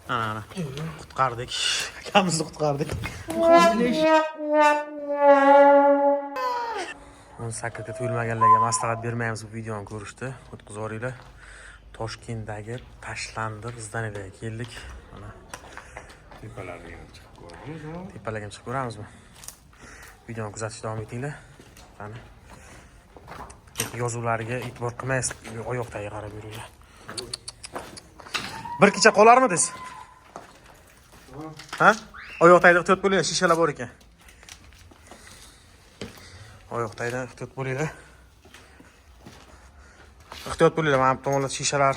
Ana. Qutqardik. Akamizni qutqardik. 18 ga to'yilmaganlarga maslahat bermaymiz bu videoni ko'rishdi. O'tkazvoringlar. Toshkentdagi tashlandiq zdaniyaga keldik. Mana Tepalarga chiqib ko'ramiz. tepalarga chiqib ko'ramizmi? Videoni kuzatishda davom etinglar. Mana yozuvlariga e'tibor qilmaysiz, oyoqdagi qarab yuringlar. Bir kecha qolarmidingiz? Ha? Oyoqdagi ehtiyot bo'linglar, shishalar bor ekan. Oyoqdagi ehtiyot bo'linglar. Ehtiyot bo'linglar, mana bu tomonda shishalar.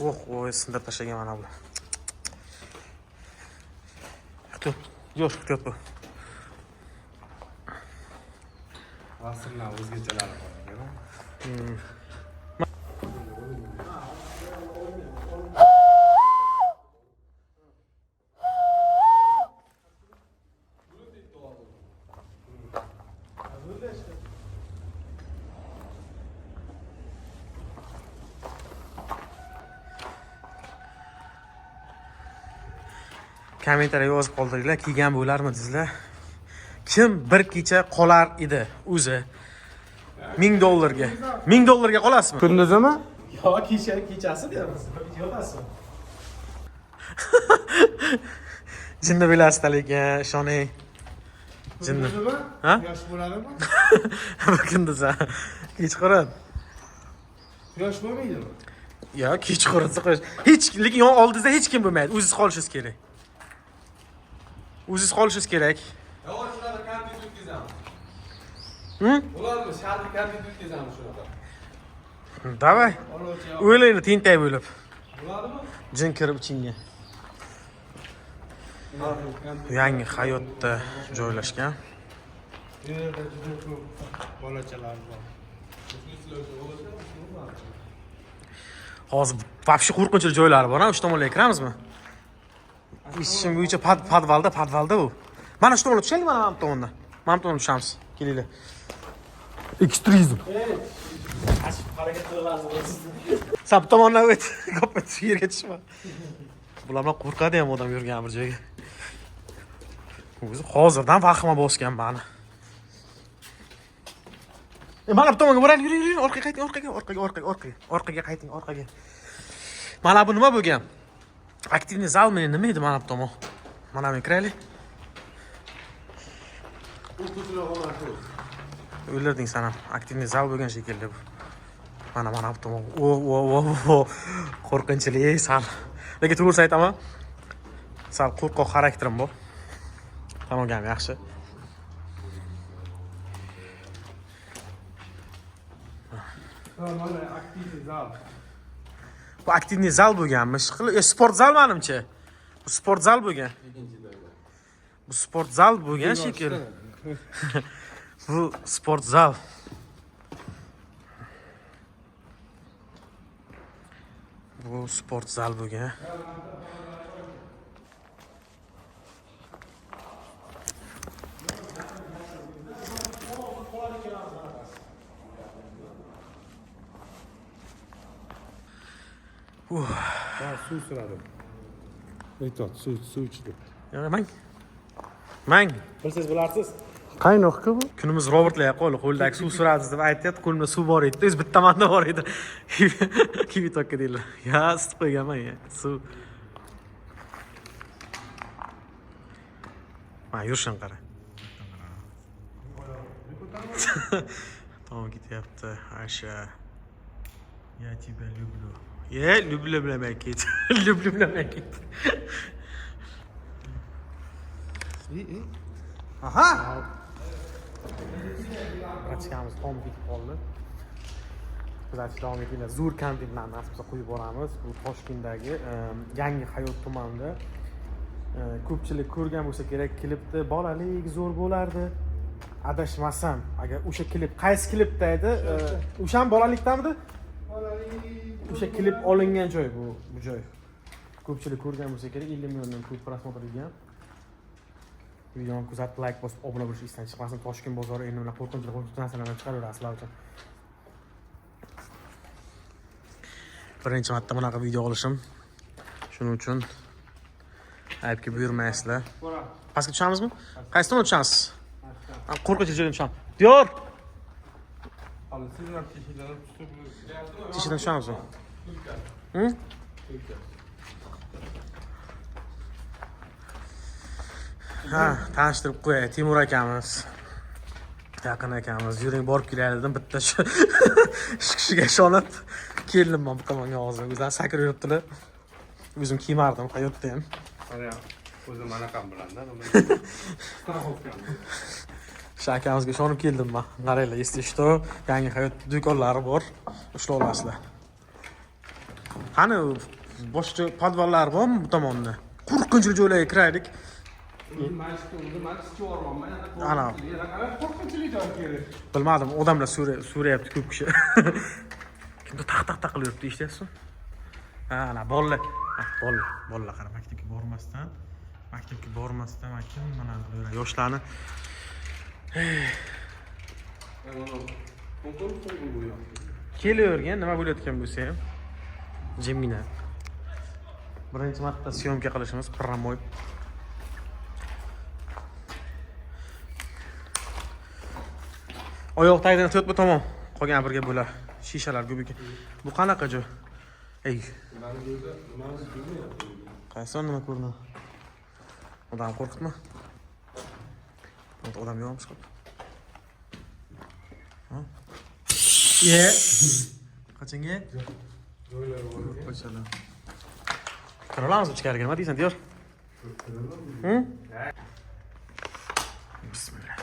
Voy, sindirib tashlagan mana bular. Ehtiyot, yo'q, ehtiyot bo'l. Asrlar o'zgachalari bor ekan. Kommentariyga yozib qoldiringlar, kelgan bo'larmidingizlar? Kim bir kecha qolar edi o'zi? $1000 ga. $1000 ga qolasizmi? Kunduzimi? Yo, kechasi deyapmiz. Yo'qasizmi? Jinni bilasizlar lekin, ishoning. Jinni. Ha? Yosh bo'ladimi? Bu kunduz. Kechqurun. Yosh bo'lmaydimi? Yo, kechqurun qo'yish. Lekin oldingizda hech kim bo'lmaydi. O'zingiz qolishingiz kerak. O'zingiz qolishingiz kerak. Yo'q, shunaqa kandid o'tkazamiz. Bo'ladimi? Shartli kandid o'tkazamiz shunaqa. Davay. O'ylayni tentay bo'lib. Bo'ladimi? Jin kirib ichingga. Yangi hayotda joylashgan. Bu yerda juda ko'p bolachalar bor. Hozir vobshe qo'rqinchli joylari bor, ha? O'sha tomonga kiramizmi? Eshitishim bo'yicha podvalda u. Mana shu tomonga tushaylik, mana bu tomondan. Mana bu tomonga tushamiz. Kelinglar. Ekstremizm. Harakat qilasizmi? Sen bu tomondan o't. Qopib yerga tushma. Bulardan qo'rqadi ham odam yurgan bir joyga. O'zi hozirdan vahima bosgan meni. Mana bu tomonga boraylik, yuring, orqaga qayting, orqaga qayting, orqaga. Mana bu nima bo'lgan? Aktivniy zal meni nima edi mana bu tomon? Mana men kiraylik. O'ylarding sen ham. Aktivniy zal bo'lgan shekilli bu. Mana bu tomon. O. Qo'rqinchli sal. Lekin to'g'ri aytaman. Sal qo'rqoq xarakterim bor. Tanogam yaxshi. Mana aktivniy zal. Bu aktivniy zal bo'lganmi? Sport zal menimcha. Bu sport zal bo'lgan. Bu sport zal bo'lgan shekilli. Bu sport zal. Bu sport zal bo'lgan. Ha, suv suradim. Aytot, suv ichdim. Mang. Bilsiz bilarsiz. Qaynoqqa bu? Kunimiz robotlarga qo'ldagi suv suradi deb aytyapti, qo'limda suv bor edi. O'z bitta manda bor edi. Kivi tokka deylar. Ya, isitib qo'yganman ya. Suv. Mana yurishini qara. Tamam ketyapti. Asha. Я тебя люблю. Люблю ket. Люблю ket. Aha! Ratchamiz tom ketib qoldi. Kuzatish davom etinglar. Zo'r kontentlarni asbsa qo'yib boramiz. Bu Toshkentdagi yangi hayot tumanida ko'pchilik ko'rgan bo'lsa kerak, klipni bolalik zo'r bo'lardi. Adashmasam, agar o'sha klip qaysi klipda edi? O'sha ham bolalikdamidi? O'sha klip olingan joy bu joy. Ko'pchilik ko'rgan bo'lsa kerak, 50 milliondan ko'p prosmotrilgan. Videoni kuzatib, like bosib, obuna bo'lish esdan chiqmasin. Toshkent bozori endi mana qo'rqinchli narsalardan chiqaraverasizlar uchun. Birinchi marta bunaqa video olishim. Shuning uchun aybga buyurmaysizlar. Pastga tushamizmi? Qaysi tomonga tushamiz? Qo'rqinchli joyga tushamiz. Diyor! Teshidan tushamizmi? Ha, tanishtirib qo'yay. Timur akamiz. Yaqin akamiz. Yuring borib kelaylik dedim. Bitta shu kishiga ishonib keldim bu tomonga hozir. O'zlari sakrab yuribdilar. O'zim kiymardim hayotda ham. Mana o'zim anaqam bilan-da. Shu akamizga ishonib keldim men. Qaranglar, eshitishdi, yangi hayot do'konlari bor. Ushlab olasizlar. Qani boshqa podvallar bormi bu tomonda? Qo'rqinchli joylarga kiraylik. Ana. Bilmadim, odamlar so'rayapti ko'p kishi. Kimdir taq qilib yuribdi, eshityapsizmi? Ha, ana bolalar. Bolalar qara maktabga bormasdan mana bular yoshlarni kelavergan, nima bo'layotgan bo'lsa ham jimgina. Birinchi marta syomka qilishimiz promoy. Oyoq tagidan to'rtma tomon qolgan birga bo'lar. Shishalar ko'p ekan. Bu qanaqa joy? Ey. Qaysi nima ko'rinadi? Odam qo'rqitma. Odam yo'qmish qop. Ha? Ye. Qachonga? Qo'shalar. Qarolamiz ichkariga, nima deysan, Diyor? Bismillah.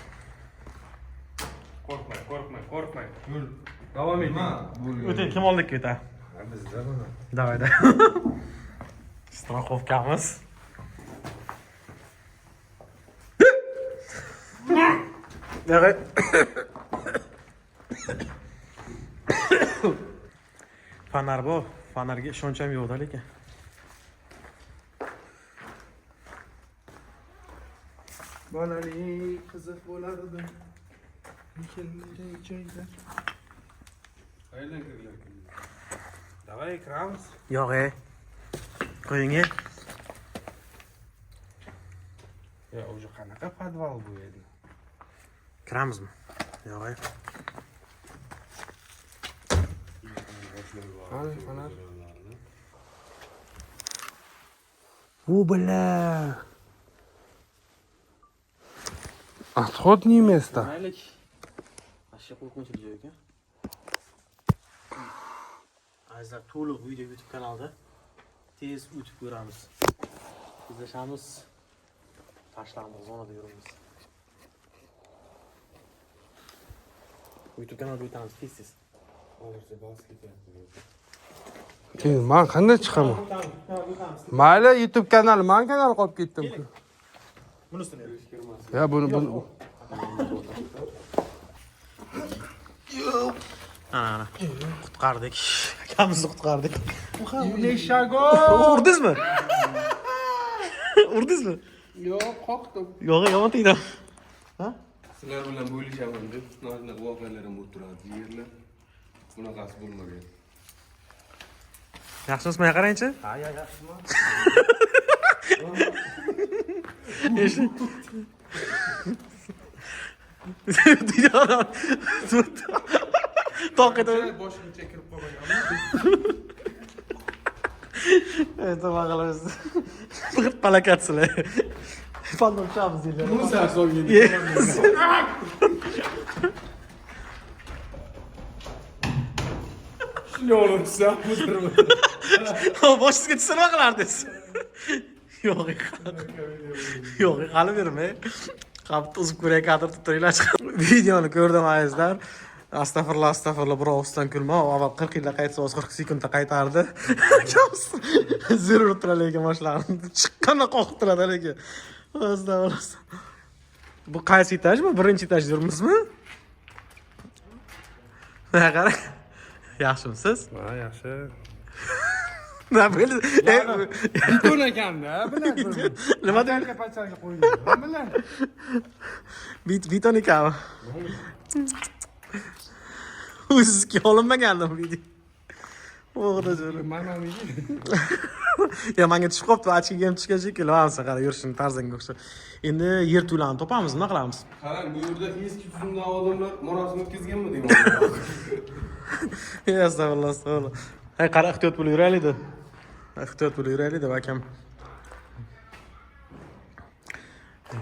Qo'rqmang. Yur. Davom eting. O'ting, kim oldikka o'ta? Bizda mana. Davayda. Страховкamiz. Davay. Fanar bu. Fanarga ishoncham yo'q-da lekin. Bolali qiziq bo'lardi. Kelmay joyda. Qayerdan kirdilar? Davay kiramiz. Yo'q, qo'ying. Ya, o'sha qanaqa podval bu edi? Kiramizmi? Yo'q. Ana. У, бля. Отходное место. Maylik. Ashyo qo'rqinchli joy ekan. Azizlar, to'liq video YouTube kanalida tez o'tib ko'ramiz. Izlashamiz. Tashlarimiz zonada yuramiz. YouTube kanalga o'tamiz tez. Hozircha bas ketyapti. Keyin men qanday chiqaman? Mayli, YouTube kanali, men kanal qolib ketdim. Bunisini Ya buni ana qutqardik. Akamizni qutqardik. Neshago. Urdingizmi? Urdingizmi? Yo'q, qoqdim. Yo'q, yomon tegdi. Ha? Sizlar bilan bo'lishaman deb nozli voqealarim bo'lib turadi yerlar. Bunaqasi bo'lmagan. Yaxshimisiz, men qarangchi? Ha, yaxshiman. Toqida. Boshimcha kirib qolmagan. Nima qilamiz? Bir palakatsizlar. Fondon chamiz deylar. Buni sarsolgan. Shunday olursa, mudirmi? Boshingizga tushsa nima qilardingiz? Yo'q, hali bermay. Qapni uzib ko'ray, kadr tuturinglar. Videoni ko'rdim azizlar. Astag'firullah, birovsidan kulma. Avval 40 yilda qaytsa, 40 sekundda qaytardi. Zerur turadi lekin mashlarni. Chiqqanda qoqtiradi lekin. Astag'firullah. Bu qaysi etajmi? Birinchi etaj yurmizmi? Mana qara. Yaxshimisiz? Ha, yaxshi. Nima bo'ldi? Biton ekanda, bilan. Nima deydi? Pachlarga qo'ydim. Bilan. Biton ekanmi? O'zizga olinmagandim video. O'g'ri jo'ra. Manamiki. Ya menga tushib qopti, achchiga ham tushgan shekilli. Mana qara yurishini tarzanga o'xshab. Endi yer to'ylarni topamiz, nima qilamiz? Qarang, bu yerda eski tuzumdagi odamlar marosim o'tkazganmi deyman. Astag'firullah, astag'firullah. Hay, qara ehtiyot bo'lib yuraylik-da. Ehtiyot bo'lib yuraylik-da, akam.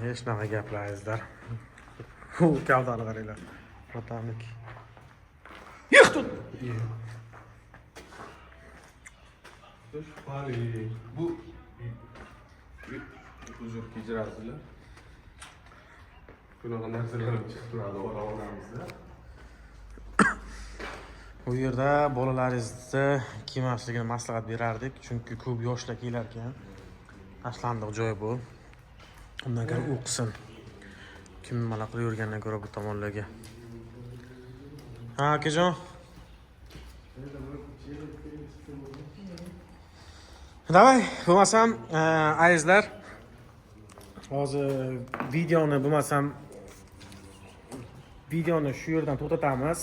Hech nima gaplaringizlar. Kavdani qaranglar. Vatanlik. Yiqtut. Bu huzur kechirasizlar. Bunaqa narsalar chiqib turadi oramizda. Bu yerda bolalaringizni kiymasligini maslahat berardik, chunki ko'p yoshlar kelar ekan. Tashlandiq joy bu. Undan ko'ra o'qisin. Kim nima qilib yurgandan ko'ra bu tomonlarga. Ha, akajon. Davay, bo'lmasam, azizlar, hozir videoni shu yerdan to'xtatamiz.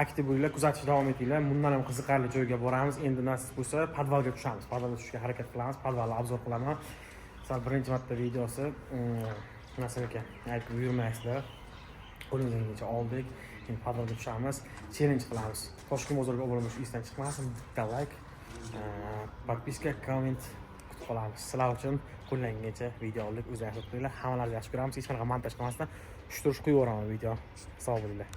Aktiv bo'linglar, kuzatishda davom etinglar. Bundan ham qiziqarli joyga boramiz. Endi nasib bo'lsa, podvalga tushamiz. Podvalga tushishga harakat qilamiz. Podvalni obzor qilaman. Sal birinchi marta videosi nasib ekan. Aytib yurmaysizlar. Qo'limizgacha oldik. Endi podvalga tushamiz. Challenge qilamiz. Toshkent bozoriga obuna bo'lish esdan chiqmasin. Bitta like, podpiska, komment kutib qolamiz. Sizlar uchun qo'llangancha video oldik. O'zingiz yaxshi ko'ringlar. Hammalaringizni yaxshi ko'ramiz. Hech qanaqa montaj qilmasdan tushtirib qo'yib yuboraman video. Sog' bo'linglar.